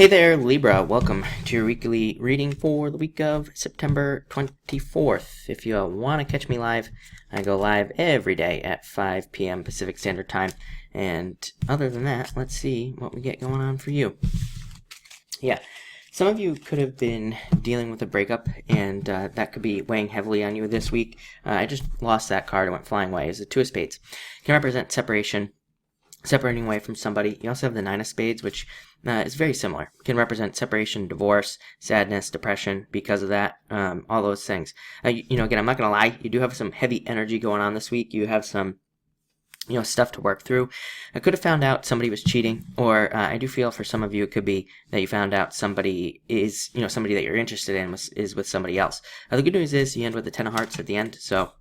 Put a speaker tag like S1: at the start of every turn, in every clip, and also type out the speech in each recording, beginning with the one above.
S1: Hey there, Libra. Welcome to your weekly reading for the week of September 24th. If you want to catch me live, I go live every day at 5 p.m. Pacific Standard Time. And other than that, let's see what we get going on for you. Yeah, some of you could have been dealing with a breakup, and that could be weighing heavily on you this week. I just lost that card. It went flying away. It's a Two of Spades. It can represent separation, separating away from somebody. You also have the Nine of Spades, which is very similar. It can represent separation, divorce, sadness, depression because of that, all those things. Again, I'm not going to lie, you do have some heavy energy going on this week. You have some stuff to work through. I could have found out somebody was cheating, or I do feel for some of you it could be that you found out somebody is, somebody that you're interested in is with somebody else. The good news is you end with the Ten of Hearts at the end, so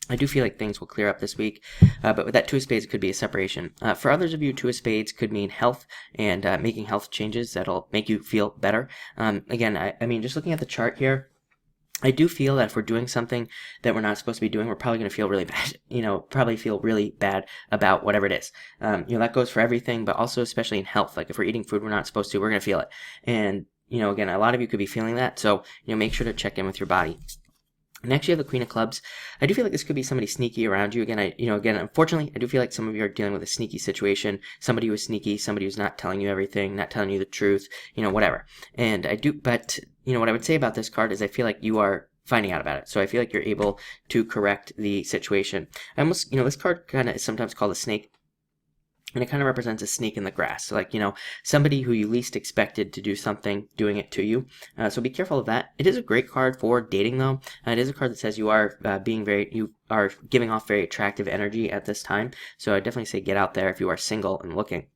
S1: I do feel like things will clear up this week, but with that Two of Spades, it could be a separation. For others of you, Two of Spades could mean health and making health changes that'll make you feel better. Again, I mean, just looking at the chart here, I do feel that if we're doing something that we're not supposed to be doing, we're probably going to feel really bad, probably feel really bad about whatever it is. That goes for everything, but also especially in health. Like if we're eating food we're not supposed to, we're going to feel it. And, again, a lot of you could be feeling that, so, make sure to check in with your body. Next, you have the Queen of Clubs. I do feel like this could be somebody sneaky around you. Again, unfortunately, I do feel like some of you are dealing with a sneaky situation. Somebody who is sneaky, somebody who's not telling you everything, not telling you the truth, whatever. And but what I would say about this card is I feel like you are finding out about it. So I feel like you're able to correct the situation. I almost, this card kind of is sometimes called a snake. And it kind of represents a snake in the grass. So somebody who you least expected to do something, doing it to you. So be careful of that. It is a great card for dating, though. It is a card that says you are you are giving off very attractive energy at this time. So I definitely say get out there if you are single and looking.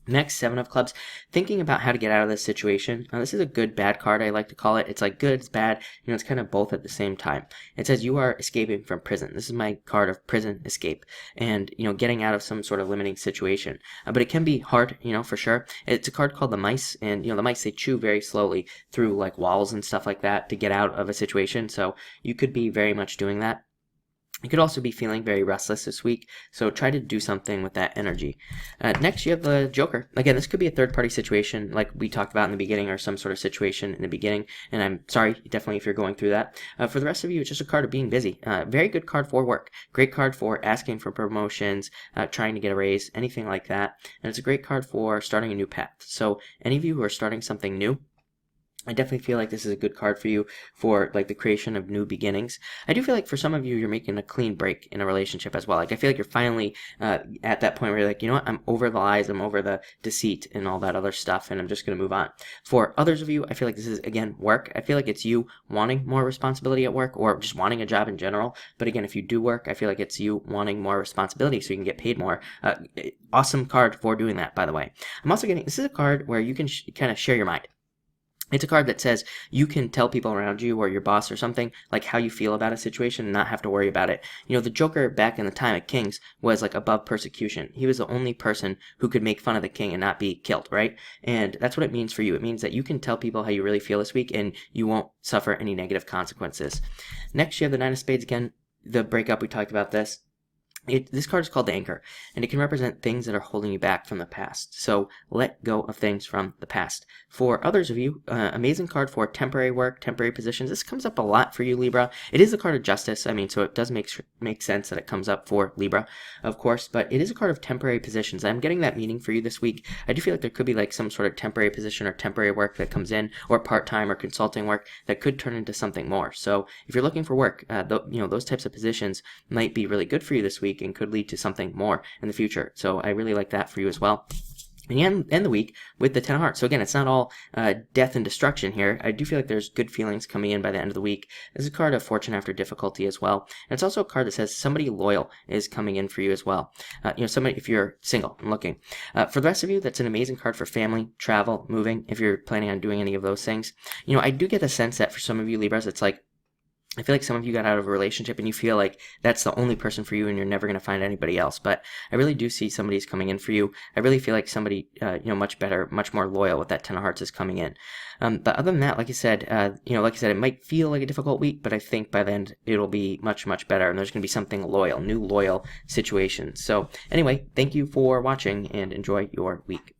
S1: Next, Seven of Clubs. Thinking about how to get out of this situation. This is a good, bad card, I like to call it. It's like good, it's bad. It's kind of both at the same time. It says you are escaping from prison. This is my card of prison escape. And, getting out of some sort of limiting situation. But it can be hard, for sure. It's a card called the Mice. And, the mice, they chew very slowly through, like, walls and stuff like that to get out of a situation. So you could be very much doing that. You could also be feeling very restless this week, so try to do something with that energy. Next, you have the Joker. Again, this could be a third-party situation like we talked about in the beginning, or some sort of situation in the beginning, and I'm sorry, definitely, if you're going through that. For the rest of you, it's just a card of being busy. Very good card for work. Great card for asking for promotions, trying to get a raise, anything like that. And it's a great card for starting a new path. So any of you who are starting something new, I definitely feel like this is a good card for you for like the creation of new beginnings. I do feel like for some of you, you're making a clean break in a relationship as well. Like I feel like you're finally at that point where you're like, you know what, I'm over the lies, I'm over the deceit and all that other stuff, and I'm just going to move on. For others of you, I feel like this is, again, work. I feel like it's you wanting more responsibility at work or just wanting a job in general. But again, if you do work, I feel like it's you wanting more responsibility so you can get paid more. Awesome card for doing that, by the way. I'm also getting, this is a card where you can kind of share your mind. It's a card that says you can tell people around you or your boss or something like how you feel about a situation and not have to worry about it. The Joker back in the time of kings was like above persecution. He was the only person who could make fun of the king and not be killed, right? And that's what it means for you. It means that you can tell people how you really feel this week and you won't suffer any negative consequences. Next, you have the Nine of Spades again. The breakup, we talked about this. This card is called the Anchor, and it can represent things that are holding you back from the past. So let go of things from the past. For others of you, amazing card for temporary work, temporary positions. This comes up a lot for you, Libra. It is a card of justice. I mean, so it does make sense that it comes up for Libra, of course, but it is a card of temporary positions. I'm getting that meaning for you this week. I do feel like there could be like some sort of temporary position or temporary work that comes in, or part-time or consulting work that could turn into something more. So if you're looking for work, those types of positions might be really good for you this week and could lead to something more in the future. So I really like that for you as well. And you end the week with the Ten of Hearts. So again, it's not all death and destruction here. I do feel like there's good feelings coming in by the end of the week. This is a card of fortune after difficulty as well. And it's also a card that says somebody loyal is coming in for you as well. Somebody, if you're single and looking. For the rest of you, that's an amazing card for family, travel, moving, if you're planning on doing any of those things. I do get the sense that for some of you Libras, it's like, I feel like some of you got out of a relationship and you feel like that's the only person for you and you're never going to find anybody else. But I really do see somebody's coming in for you. I really feel like somebody, much better, much more loyal with that Ten of Hearts is coming in. But other than that, like I said, it might feel like a difficult week, but I think by the end it'll be much, much better. And there's going to be something loyal, new loyal situation. So anyway, thank you for watching and enjoy your week.